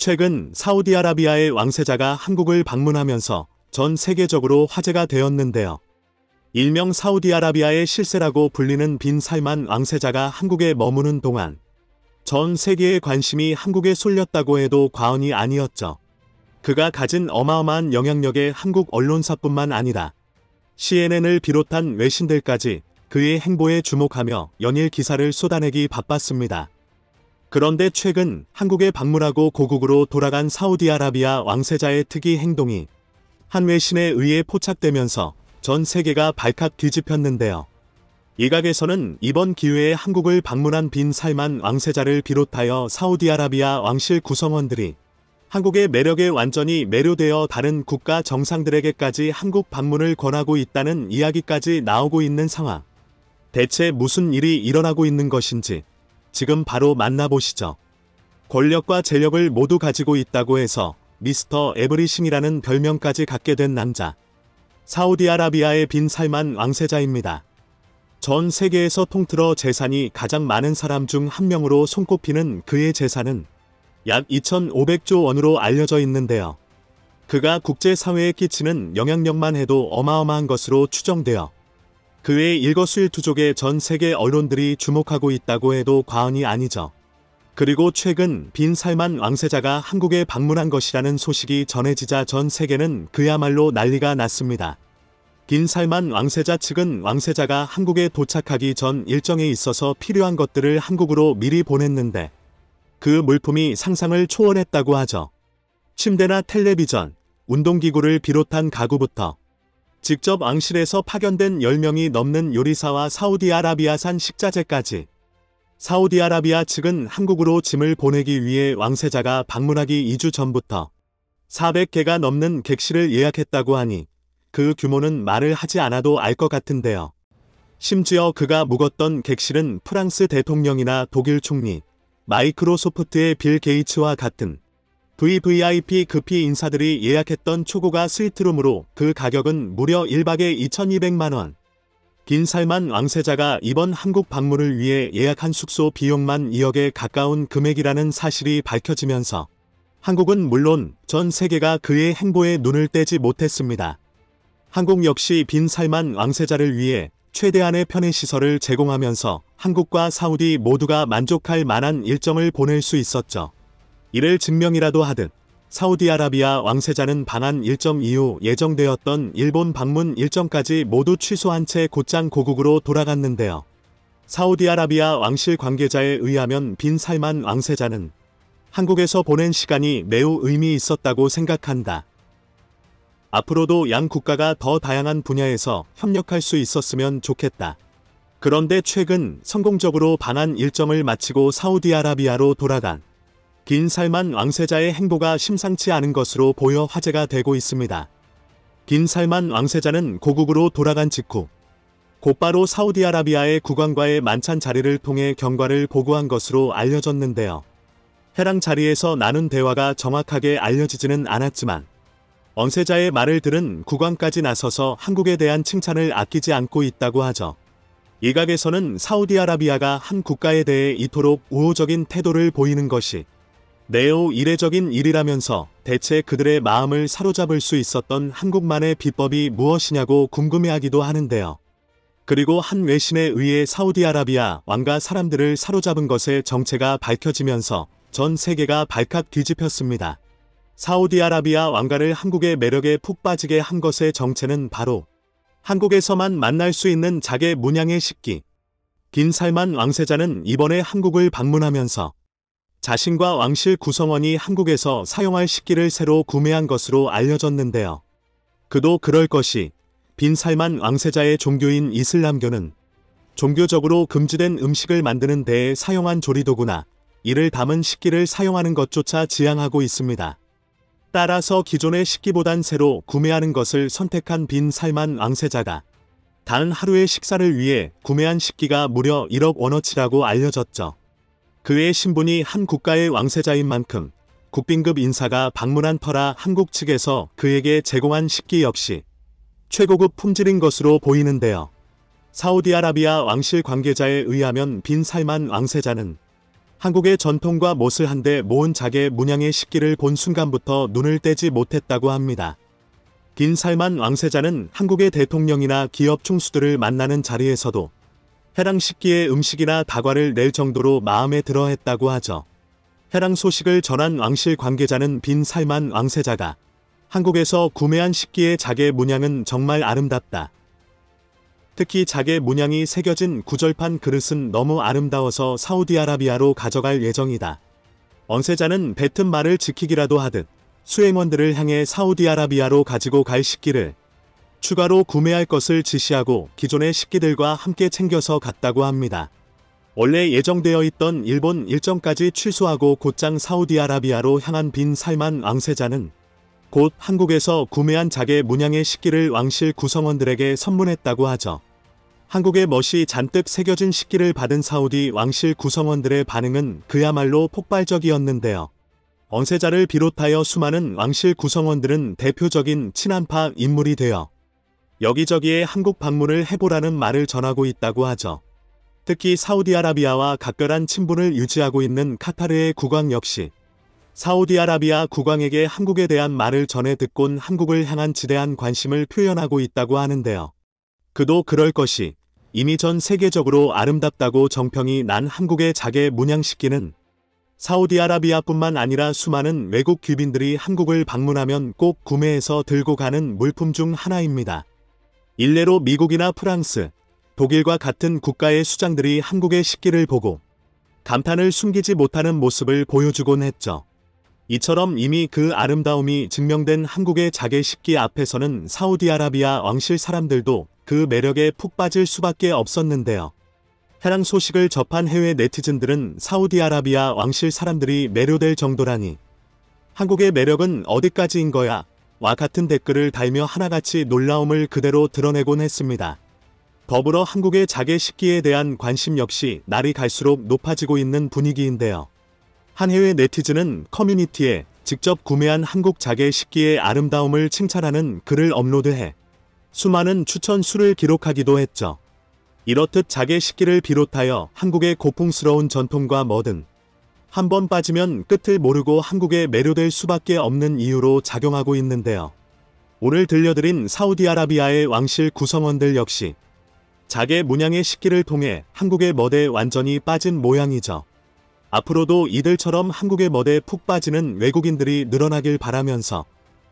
최근 사우디아라비아의 왕세자가 한국을 방문하면서 전 세계적으로 화제가 되었는데요. 일명 사우디아라비아의 실세라고 불리는 빈 살만 왕세자가 한국에 머무는 동안 전 세계의 관심이 한국에 쏠렸다고 해도 과언이 아니었죠. 그가 가진 어마어마한 영향력의 한국 언론사뿐만 아니라 CNN을 비롯한 외신들까지 그의 행보에 주목하며 연일 기사를 쏟아내기 바빴습니다. 그런데 최근 한국에 방문하고 고국으로 돌아간 사우디아라비아 왕세자의 특이 행동이 한 외신에 의해 포착되면서 전 세계가 발칵 뒤집혔는데요. 일각에서는 이번 기회에 한국을 방문한 빈 살만 왕세자를 비롯하여 사우디아라비아 왕실 구성원들이 한국의 매력에 완전히 매료되어 다른 국가 정상들에게까지 한국 방문을 권하고 있다는 이야기까지 나오고 있는 상황. 대체 무슨 일이 일어나고 있는 것인지 지금 바로 만나보시죠. 권력과 재력을 모두 가지고 있다고 해서 미스터 에브리싱이라는 별명까지 갖게 된 남자. 사우디아라비아의 빈 살만 왕세자입니다. 전 세계에서 통틀어 재산이 가장 많은 사람 중 한 명으로 손꼽히는 그의 재산은 약 2,500조 원으로 알려져 있는데요. 그가 국제사회에 끼치는 영향력만 해도 어마어마한 것으로 추정되어 그의 일거수일투족에 전 세계 언론들이 주목하고 있다고 해도 과언이 아니죠. 그리고 최근 빈 살만 왕세자가 한국에 방문한 것이라는 소식이 전해지자 전 세계는 그야말로 난리가 났습니다. 빈 살만 왕세자 측은 왕세자가 한국에 도착하기 전 일정에 있어서 필요한 것들을 한국으로 미리 보냈는데 그 물품이 상상을 초월했다고 하죠. 침대나 텔레비전, 운동기구를 비롯한 가구부터 직접 왕실에서 파견된 10명이 넘는 요리사와 사우디아라비아산 식자재까지 사우디아라비아 측은 한국으로 짐을 보내기 위해 왕세자가 방문하기 2주 전부터 400개가 넘는 객실을 예약했다고 하니 그 규모는 말을 하지 않아도 알 것 같은데요. 심지어 그가 묵었던 객실은 프랑스 대통령이나 독일 총리, 마이크로소프트의 빌 게이츠와 같은 VVIP 급히 인사들이 예약했던 초고가 스위트룸으로 그 가격은 무려 1박에 2,200만 원. 빈 살만 왕세자가 이번 한국 방문을 위해 예약한 숙소 비용만 2억에 가까운 금액이라는 사실이 밝혀지면서 한국은 물론 전 세계가 그의 행보에 눈을 떼지 못했습니다. 한국 역시 빈 살만 왕세자를 위해 최대한의 편의시설을 제공하면서 한국과 사우디 모두가 만족할 만한 일정을 보낼 수 있었죠. 이를 증명이라도 하듯 사우디아라비아 왕세자는 방한 일정 이후 예정되었던 일본 방문 일정까지 모두 취소한 채 곧장 고국으로 돌아갔는데요. 사우디아라비아 왕실 관계자에 의하면 빈 살만 왕세자는 한국에서 보낸 시간이 매우 의미 있었다고 생각한다. 앞으로도 양 국가가 더 다양한 분야에서 협력할 수 있었으면 좋겠다. 그런데 최근 성공적으로 방한 일정을 마치고 사우디아라비아로 돌아간 빈 살만 왕세자의 행보가 심상치 않은 것으로 보여 화제가 되고 있습니다. 빈 살만 왕세자는 고국으로 돌아간 직후 곧바로 사우디아라비아의 국왕과의 만찬 자리를 통해 경과를 보고한 것으로 알려졌는데요. 해당 자리에서 나눈 대화가 정확하게 알려지지는 않았지만 왕세자의 말을 들은 국왕까지 나서서 한국에 대한 칭찬을 아끼지 않고 있다고 하죠. 일각에서는 사우디아라비아가 한 국가에 대해 이토록 우호적인 태도를 보이는 것이 매우 이례적인 일이라면서 대체 그들의 마음을 사로잡을 수 있었던 한국만의 비법이 무엇이냐고 궁금해하기도 하는데요. 그리고 한 외신에 의해 사우디아라비아 왕가 사람들을 사로잡은 것의 정체가 밝혀지면서 전 세계가 발칵 뒤집혔습니다. 사우디아라비아 왕가를 한국의 매력에 푹 빠지게 한 것의 정체는 바로 한국에서만 만날 수 있는 자개 문양의 식기. 빈 살만 왕세자는 이번에 한국을 방문하면서 자신과 왕실 구성원이 한국에서 사용할 식기를 새로 구매한 것으로 알려졌는데요. 그도 그럴 것이 빈 살만 왕세자의 종교인 이슬람교는 종교적으로 금지된 음식을 만드는 데에 사용한 조리도구나 이를 담은 식기를 사용하는 것조차 지향하고 있습니다. 따라서 기존의 식기보단 새로 구매하는 것을 선택한 빈 살만 왕세자가 단 하루의 식사를 위해 구매한 식기가 무려 1억 원어치라고 알려졌죠. 그의 신분이 한 국가의 왕세자인 만큼 국빈급 인사가 방문한 터라 한국 측에서 그에게 제공한 식기 역시 최고급 품질인 것으로 보이는데요. 사우디아라비아 왕실 관계자에 의하면 빈 살만 왕세자는 한국의 전통과 못을 한데 모은 자개 문양의 식기를 본 순간부터 눈을 떼지 못했다고 합니다. 빈 살만 왕세자는 한국의 대통령이나 기업 총수들을 만나는 자리에서도 해당 식기에 음식이나 다과를 낼 정도로 마음에 들어 했다고 하죠. 해당 소식을 전한 왕실 관계자는 빈 살만 왕세자가 한국에서 구매한 식기의 자개 문양은 정말 아름답다. 특히 자개 문양이 새겨진 구절판 그릇은 너무 아름다워서 사우디아라비아로 가져갈 예정이다. 왕세자는 뱉은 말을 지키기라도 하듯 수행원들을 향해 사우디아라비아로 가지고 갈 식기를 추가로 구매할 것을 지시하고 기존의 식기들과 함께 챙겨서 갔다고 합니다. 원래 예정되어 있던 일본 일정까지 취소하고 곧장 사우디아라비아로 향한 빈 살만 왕세자는 곧 한국에서 구매한 자개 문양의 식기를 왕실 구성원들에게 선물했다고 하죠. 한국의 멋이 잔뜩 새겨진 식기를 받은 사우디 왕실 구성원들의 반응은 그야말로 폭발적이었는데요. 왕세자를 비롯하여 수많은 왕실 구성원들은 대표적인 친한파 인물이 되어 여기저기에 한국 방문을 해보라는 말을 전하고 있다고 하죠. 특히 사우디아라비아와 각별한 친분을 유지하고 있는 카타르의 국왕 역시 사우디아라비아 국왕에게 한국에 대한 말을 전해 듣곤 한국을 향한 지대한 관심을 표현하고 있다고 하는데요. 그도 그럴 것이 이미 전 세계적으로 아름답다고 정평이 난 한국의 자개 문양 식기는 사우디아라비아뿐만 아니라 수많은 외국 귀빈들이 한국을 방문하면 꼭 구매해서 들고 가는 물품 중 하나입니다. 일례로 미국이나 프랑스, 독일과 같은 국가의 수장들이 한국의 식기를 보고 감탄을 숨기지 못하는 모습을 보여주곤 했죠. 이처럼 이미 그 아름다움이 증명된 한국의 자개 식기 앞에서는 사우디아라비아 왕실 사람들도 그 매력에 푹 빠질 수밖에 없었는데요. 해당 소식을 접한 해외 네티즌들은 사우디아라비아 왕실 사람들이 매료될 정도라니 한국의 매력은 어디까지인 거야? 와 같은 댓글을 달며 하나같이 놀라움을 그대로 드러내곤 했습니다. 더불어 한국의 자개 식기에 대한 관심 역시 날이 갈수록 높아지고 있는 분위기인데요. 한 해외 네티즌은 커뮤니티에 직접 구매한 한국 자개 식기의 아름다움을 칭찬하는 글을 업로드해 수많은 추천 수를 기록하기도 했죠. 이렇듯 자개 식기를 비롯하여 한국의 고풍스러운 전통과 뭐든 한번 빠지면 끝을 모르고 한국에 매료될 수밖에 없는 이유로 작용하고 있는데요. 오늘 들려드린 사우디아라비아의 왕실 구성원들 역시 자개 문양의 식기를 통해 한국의 멋에 완전히 빠진 모양이죠. 앞으로도 이들처럼 한국의 멋에 푹 빠지는 외국인들이 늘어나길 바라면서